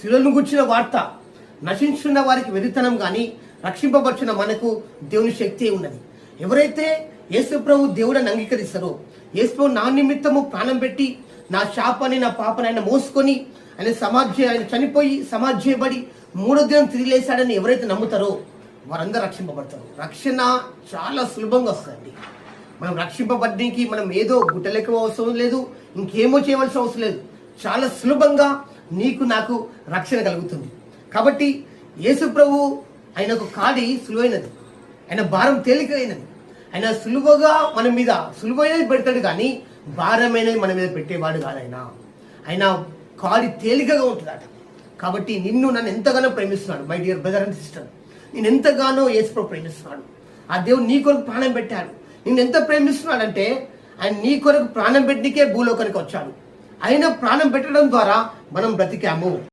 శిలువను గుర్చిన వార్త నశించున్న వారికి వెరితనం కానీ రక్షింపబడిన మనకు దేవుని శక్తి ఉన్నది. ఎవరైతే యేసు ప్రభు దేవుడని అంగీకరిస్తారో, యేసు ప్రభు నా నిమిత్తము ప్రాణం పెట్టి నా శాపాన్ని నా పాపని ఆయన మోసుకొని ఆయన చనిపోయి సమాధి చేయబడి మూడో దినం తిరిగి లేశాడని ఎవరైతే నమ్ముతారో వారందరూ రక్షింపబడతారు. రక్షణ చాలా సులభంగా వస్తుందండి. మనం రక్షింపబడ్డానికి మనం ఏదో గుట్టలెక్క అవసరం లేదు, ఇంకేమో చేయవలసిన అవసరం లేదు. చాలా సులభంగా నీకు నాకు రక్షణ కలుగుతుంది. కాబట్టి యేసు ప్రభు ఆయనకు కాడి సులువైనది, ఆయన భారం తేలికైనది. ఆయన సులువుగా మన మీద సులువైనది పెడతాడు కానీ భారమైనది మన మీద పెట్టేవాడు కాదు. ఆయన కాడి తేలికగా ఉంటుందట. కాబట్టి నన్ను ఎంతగానో ప్రేమిస్తున్నాడు my dear brother and sister. నేను ఎంతగానో యేసు ప్రభు ప్రేమిస్తున్నాడు. ఆ దేవుడు నీ కొరకు ప్రాణం పెట్టాడు. నిన్ను ఎంత ప్రేమిస్తున్నాడంటే ఆయన నీ కొరకు ప్రాణం పెట్టికే భూలోకానికి వచ్చాడు. ఆయన ప్రాణం పెట్టడం ద్వారా మనం బ్రతికాము.